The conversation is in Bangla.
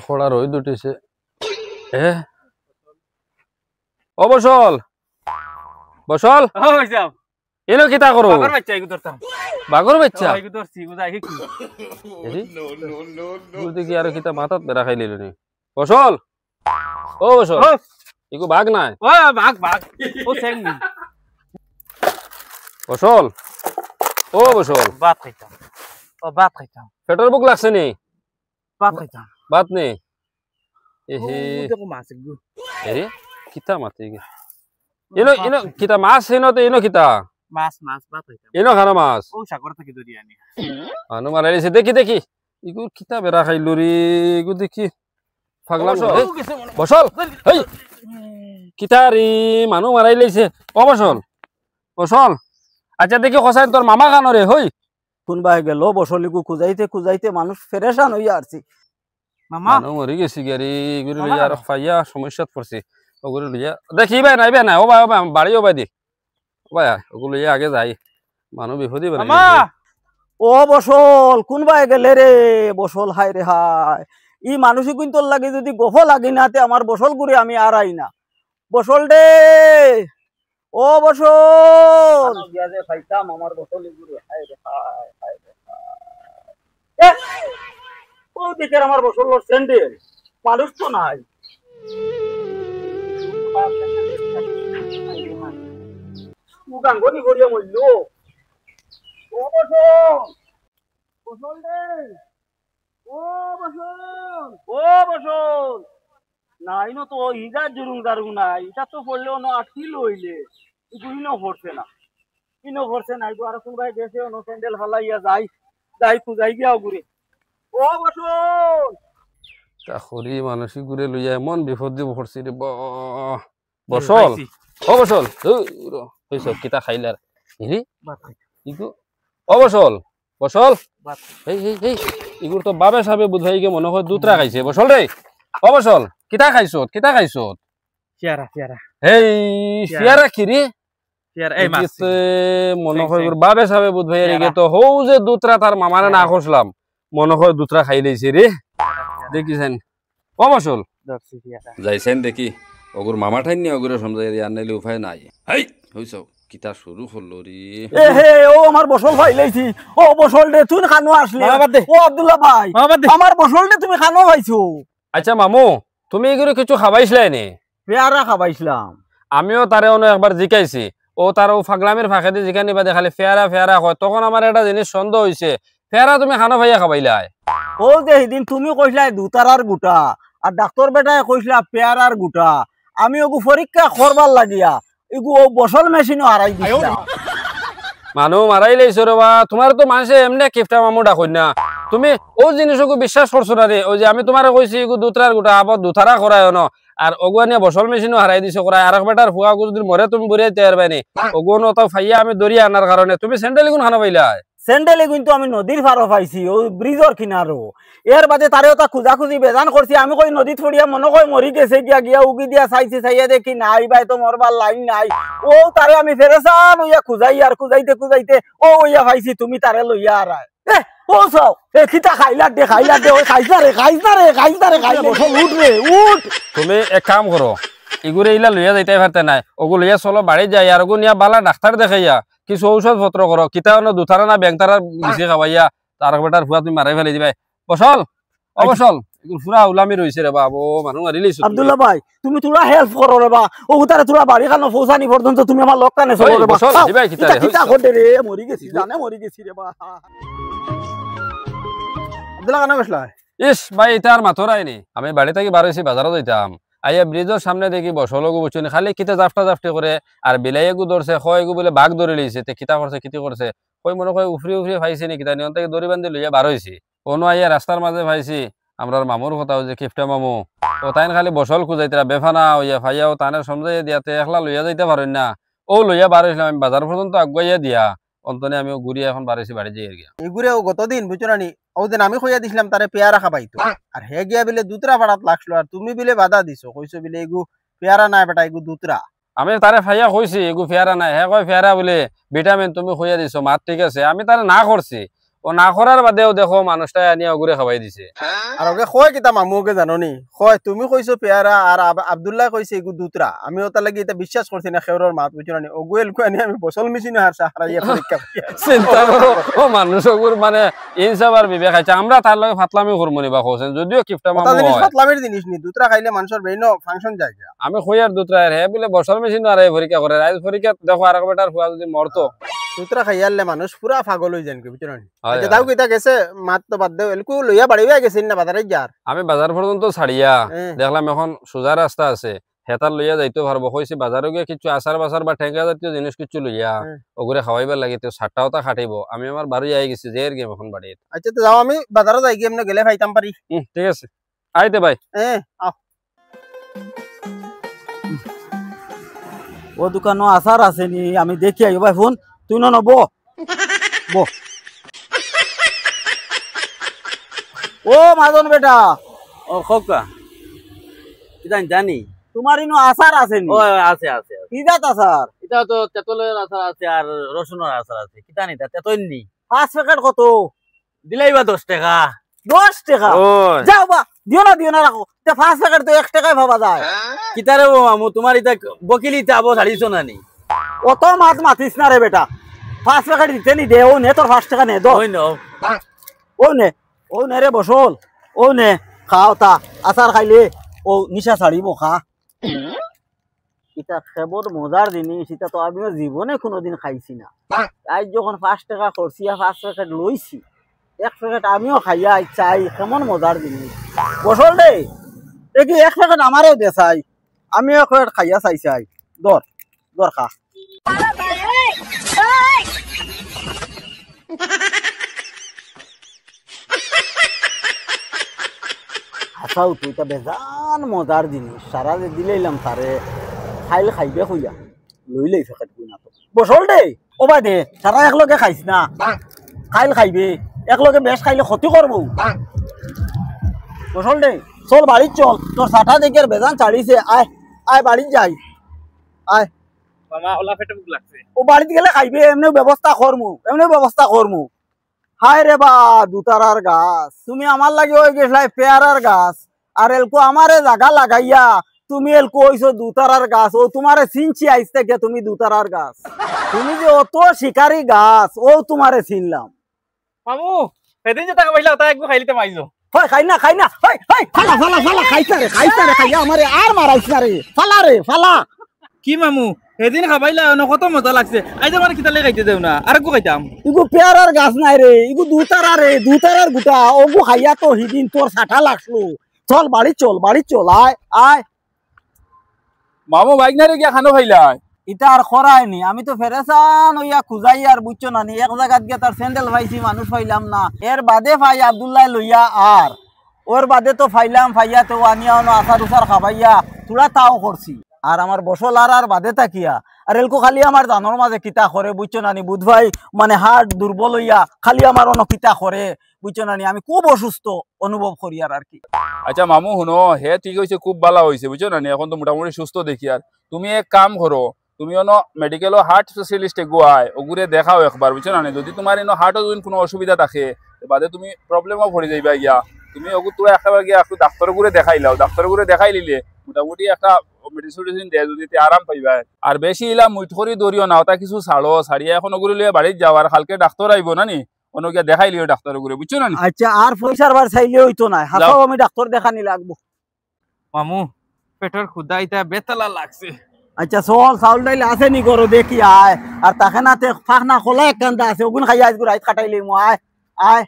খোড়া রই দুটিছে ও বসল বসল এলো কিতা করো বাগর বাচ্চা দেখি আর কিতা মাথাত বেড়া খাই লিল নি বসল ও বসল ইকো বাঘ নাই বসল ও বসল পেটর বুক লাগছে নি বাত নেই এরে কিতা মাতে এনো এনো কিতা মাছ এনোতে এনো কিতা এনো খানা মাছ মানু মারাইছে দেখি দেখি ইগু কিতা বেড়া খাইলো রে ইগু দেখি পাগলা বসল হেই কিতা রে মানু মারাই লাইছে ও বসল বসল আচ্ছা দেখি কসাই তোর মামা কানো রে হই কোনবা গেল বসলিগু খুঁজাইতে খুঁজাইতে মানুষ ফেরেশান হইয়া আসছি মামা মরি গেছি গাড়ি এগুলো লইয়া আর ফাইয়া সমস্যাত পড়ছি ওগুলো লইয়া দেখি ভাই না ও ভাই বাড়ি ও ভাই দি ও ভাই ওগুলো লইয়া আগে যাই মানুষ বিপদই বলে মামা ও বসল কোনবা গেলে রে বসল হাই রে হাই ই মানুষই কিন্তু লাগে যদি গোফ লাগি নাতে আমার বসল গুরে আমি আর আই না বসল দে ও বসল গিয়া যে ফাইতাম আমার বসল গুরে হাই রে হাই হাই রে হাই ও দেখে আমার বসল স্যান্ডেল মানুষ তো নাই গাঙ্গনি করিয়া মরল ও বসল বসল দে ও বসল ও বসল নাই ন তো ইজা জুরুং দারুং নাই এটা তো পড়লেও না আটকি লইলে ইগুইনো পড়ছে না ইনো পড়ছে না ইগু আর কোনবাই গেছে অন স্যান্ডেল ফালাইয়া যাই যাই খুঁজাই গিয়া ঘুরে ও বসল তাখরি মানসিক ঘুরে লইয়া এমন বিপদ দিব পড়ছি রে বসল ও বসল হইছ কিতা খাইলার ইরি ইগু ও বসল বসল এই এই এই ইগুর তো বাবে সাবে বুঝাইকে মনে হয় দুতরা খাইছে বসল রে ও বসল কিতা খাইছত চেয়ারা চেয়ারা এই চেয়ারা কি রে চেয়ারা এই মাছ মনে হয় বাবে সাবে বুঝাই রে তো হউ যে দুতরা তার মামারে না খসলাম মনে হয় দুতরা খাই লইছে রে দেখিছেন ও বসল যাইছেন দেখি ওগুর মামা ঠাই নি ওগুরে সমঝাই দিয়ে আনলে উপায় নাই এই হইছ কিতা শুরু হলো রে এ হে ও আমার বসল ফাইলাইছি ও বসল দে তুই খানো আসলি ও আব্দুল্লাহ ভাই আমার বসল দে তুমি খানো খাইছো আচ্ছা মামু তুমি এগুলো কিছু খাবাইছিলাই নি পেয়ারা খাবাইছিলাম আমিও তারে অনেক একবার জিকাইছি ও তার ও ফাগলামের ফাঁকে দিয়ে জিকানি বাদে খালি ফেয়ারা ফেয়ারা হয় তখন আমার একটা জিনিস সন্দেহ হইছে ফেয়ারা তুমি খানো ভাইয়া খাবাইলাই ও যে সেদিন তুমি কইছিলা দুতারার গুটা আর ডাক্তার বেটায় কইছিলা পেয়ারার গুটা আমি ওগু পরীক্ষা করবার লাগিয়া এগু ও বসল মেশিনও হারাই দিছিলাম মানুষ মারাই লাইছো রে বা তোমার তো মানুষে এমনি কিফটা মামু ডাকই না তুমি ও জিনিসকে বিশ্বাস করছো না রে ওই যে আমি তোমারে কইছি এগু দুতরার গুটা আবার দুতারা করায় ন আর ওগুয়ানিয়া বসল মেশিনও হারাই দিছো করায় আর এক বেটার ফুয়া যদি মরে তুমি বরিয়াইতে পারবানি ওগুন তো ফাইয়া আমি দরিয়া আনার কারণে তুমি স্যান্ডেল গুণ খানো পাইলাই স্যান্ডেলে কিন্তু আমি নদীর পারো পাইছি ওই ব্রিজর কিনারো এর বাদে তারেও তা খুঁজাখুঁজি বেজান করছি আমি কই নদীত পড়িয়া মনে কই মরি গেছে গিয়া গিয়া উগি দিয়া চাইছি চাইয়া দেখি নাই ভাই তো মরবার লাইন নাই ও তারে আমি ফেরেছান হইয়া খুঁজাই আর খুঁজাইতে খুঁজাইতে ও হইয়া পাইছি তুমি তারে লইয়া আর ও চাও এ খিতা খাইলা দে ওই খাইছা রে উঠ রে উঠ তুমি এক কাম করো এগুলো ইলা লইয়া যাইতে পারতে নাই ওগু লইয়া চলো বাড়ি যাই আর ওগু নিয়া বালা ডাক্তার দেখাইয়া কিছু ঔষধ পত্র করো কিতা দুথারা না ব্যাংতারা মিশে খাওয়াইয়া তার বেটার ফুয়া তুমি মারাই ফেলে দিবাই বসল অবসল পুরা উলামি রইছে রে বাবু মানুষ মারি লইছো আব্দুল্লাহ ভাই তুমি তোরা হেল্প করো রে বা ও তারে তোরা বাড়ি খানো পৌঁছানি পর্যন্ত তুমি আমার লোক কানে চলো রে বা বসল দিবাই কিতা রে কিতা করতে রে মরি গেছি জানে মরি গেছি রে বা আব্দুল্লাহ কানা গেছলা ইস ভাই এটা আর মাথরাই নি আমি বাড়ি থেকে বার হইছি বাজারে যাইতাম আইয়া ব্রিজের সামনে দেখি বসলগু বুঝছনি খালি কিতা জাফটা করে আর বিলাইগু ধরছে কয়গু বলে বাঘ ধরে লইছে তে কিতা করছে কিতি করছে কই মনে কয় উফরি উফরি পাইছে নি কিতা নিয়ন থেকে দড়ি বান্ধি লইয়া বার হইছি কোনো আইয়া রাস্তার মাঝে পাইছি আমরার মামুর কথা যে কিফটা মামু ও তাইন খালি বসল খুঁজাইতরা বেফানা হইয়া ফাইয়াও তানে সমঝাইয়া দিয়াতে একলা লইয়া যাইতে পারেন না ও লইয়া বার হইছিলাম আমি বাজার পর্যন্ত আগুয়াইয়া দিয়া অন্তনে আমি ঘুরিয়া এখন বার হইছি বাড়ি যাই গিয়া এগুরেও গতদিন বুঝছনি ওদিন আমি কইয়া দিছিলাম তারে পেয়ারা খাবাইতো আর হে গিয়া বিলে দুতরা পাড়াত লাগলো আর তুমি বিলে বাধা দিছো কইছো বিলে এগু পেয়ারা নাই বেটা এগু দুতরা আমি তারে ফাইয়া কইছি এগু ফেয়ারা নাই, হ্যাঁ কয় ফেয়ারা বলে ভিটামিন তুমি খুঁয়া দিছো, মাত ঠিক আছে। আমি তারে না করছি, ও না করার বাদেও দেখো মানুষটা আনিয়া ওগুরে খাওয়াই দিছে। আর ওকে কয় কিতা মামু ওকে জাননি কয় তুমি কইছো পেয়ারা আর আব্দুল্লাহ কইছে এগু দুতরা। আমি ওটার লাগি এটা বিশ্বাস করছি না খেউরর মাত বুঝছো না ওগুয়েল কই আনি আমি বসল মেশিনে হারসা হারাইয়া পরীক্ষা চিন্তা করো ও মানুষ ওগুর মানে ইনসাফ আর বিবেক আছে। আমরা তার লগে ফাতলামি করবো নি বা কোসেন, যদিও কিফটা মামু ওটা জিনিস হয় ফাতলামির জিনিস নি দুতরা খাইলে মানুষের ব্রেইন ফাংশন যায়। আমি খুঁয়ার দুতরা হে বলে বসল মেশিন আর পরীক্ষা করে আজ পরীক্ষা দেখো আর বেটার ফুয়া যদি মরতো দুতরা খাইয়ালে মানুষ পুরা পাগল হই যান কি বুঝছো না। হয়, আচ্ছা দাও কিতা গেছে মাত তো বাদ দেও এলকু লইয়া বাড়িয়া গেছিন না বাজারে যার। আমি বাজার পর্যন্ত ছাড়িয়া দেখলাম এখন সোজা রাস্তা আছে, হেতার লইয়া যাইতে পারবো। কইছি বাজারে গিয়ে কিছু আচার বাচার বা ঠেঙ্গা জাতীয় জিনিস কিছু লইয়া ওগুলো খাওয়াইবার লাগে, তো 7টাও খাটিব। আমি আমার বাড়ি আই গেছি যে এর গেম এখন বাড়ির। আচ্ছা তো যাও আমি বাজারে যাই গিয়ে এমনি গেলে খাইতাম পারি। ঠিক আছে আইতে ভাই। আও ও দোকানো আচার আছে নি আমি দেখি আই ভাই ফোন তুই না নব বো। ও মাজন বেটা ও খোকা কিদান জানি তোমার ইনো আচার আছে নি? ও আছে আছে কি জাত আচার? এটা তো তেতলের আচার আছে আর রসুনের আচার আছে কিদান এটা তেতল নি 5 প্যাকেট কত? দিলাইবা 10 টাকা 10 টাকা? ও যাও বা দিও না রাখো তে 5 প্যাকেট তো 1 টাকায় ভাবা যায়। কিতারে ও মামু তোমার এটা বকিলি চাবো ছাড়িছো না নি অত মাছ মাতিস না রে বেটা, 5 প্যাকেট দিতে নি দে। ও নে তোর 5 টাকা নে দো। ওই নাও ও নে রে বসল ও নে খাও তা আচার খাইলে ও নিশা ছাড়িব খা। এটা খেবর মজার জিনিস, এটা তো আমিও জীবনে কোনোদিন খাইছি না। আজ যখন 5 টাকা করছি 5 প্যাকেট লইছি, 1 প্যাকেট আমিও খাইয়া চাই কেমন মজার জিনিস। বসল দে দেখি 1 প্যাকেট আমারও দে চাই, আমিও 1 প্যাকেট খাইয়া চাই চাই। দর দর খা। আচ্ছাও তুই এটা বেজান মজার জিনিস, সারা যে দিলাইলাম তারে খাইলে খাইবে খুইয়া লইলেই ফেকাট কই না তো। বসল দে ও ভাই দে সারা একলগে খাইছ না, খাইল খাইবে একলগে বেশ খাইলে ক্ষতি করবো। বসল দে চল বাড়ি চল, তোর সাটা দেখে বেজান চাড়িছে। আয় আয় বাড়ি যাই আয়। মামা ওলা পেটে মুখ লাগছে ও বাড়িতে গেলে খাইবে এমনি ব্যবস্থা করমু। হায় রে বা দুতারার গাছ, তুমি আমার লাগে ওই গেছলাই পেয়ারার গাছ, আর এলকো আমারে জায়গা লাগাইয়া তুমি এলকো হইছো দুতারার গাছ। ও তোমারে চিনছি আইস থেকে তুমি দুতারার গাছ, তুমি যে অত শিকারি গাছ ও তোমারে চিনলাম। মামু সেদিন যে টাকা পাইলা ওটা একটু খাইলিতে মাইজো হয় খাই না ফালা খাইছা রে খাইয়া আমারে আর মারাইছ না রে, ফালা কি মামু সেদিন খাবাইলা কত মজা লাগছে। আজ আমার কিতালে খাইতে দেও না আর একটু খাইতাম। ইগু পেয়ারার গাছ নাই রে, ইগু দুতারার গুটা ওগু খাইয়া তো হিদিন তোর সাটা লাগলো। চল বাড়ি চল আয় আয়। মামু বাইক না রে গিয়া খানো খাইলা ইটা আর খরায়নি, আমি তো ফেরেসান হইয়া খুঁজাই আর বুঝছো না নি। এক জায়গাত গিয়ে তার স্যান্ডেল পাইছি মানুষ পাইলাম না, এর বাদে পাই আব্দুল্লাহ লইয়া আর ওর বাদে তো ফাইয়া তো আনিয়া আচার উচার খাবাইয়া তোরা তাও করছি। আর আমার বসল আর বাদে তাকিয়া আর এলকো খালি আমার জানোর মাঝে কিতা করে বুঝছো না নি। বুধ ভাই মানে হার্ট দুর্বল হইয়া খালি আমার অন্য কিতা করে বুঝছো না নি, আমি খুব অসুস্থ অনুভব করি আর কি। আচ্ছা মামু শুনো হে ঠিক হয়েছে, খুব ভালো হয়েছে বুঝছো না, এখন তো মোটামুটি সুস্থ দেখি। আর তুমি এক কাম করো, তুমি অন্য মেডিকেল হার্ট স্পেশালিস্টে গোয়ায় ওগুরে দেখাও একবার বুঝছো না। যদি তোমার এনে হার্টও যদি কোনো অসুবিধা থাকে বাদে তুমি প্রবলেমও পড়ে যাইবা গিয়া, তুমি ওগুলো তোরা একবার গিয়া একটু ডাক্তার করে দেখাইলাও। ডাক্তার করে দেখাই লিলে মোটামুটি একটা মেডিসিন দেয় যদি আরাম পাইবা। আর বেশি ইলা মুঠ করে দৌড়িও না, ওটা কিছু ছাড়িয়া এখন ওগুলো লিয়ে বাড়িতে যাও। আর কালকে ডাক্তার আইব না নি, অন্য গিয়া দেখাই লিও ডাক্তার করে বুঝছো না। আচ্ছা আর পয়সার বার চাইলে হইতো না, হাসাও আমি ডাক্তার দেখানি লাগবো। মামু পেটের খুদাইটা বেতলা লাগছে। আচ্ছা চল চাউল ডাইল আছে নি করো দেখি আয়। আর তাকে না ফাঁক না খোলা এক কান্দা আছে ওগুন খাই আজ কাটাইলি আয় আয়।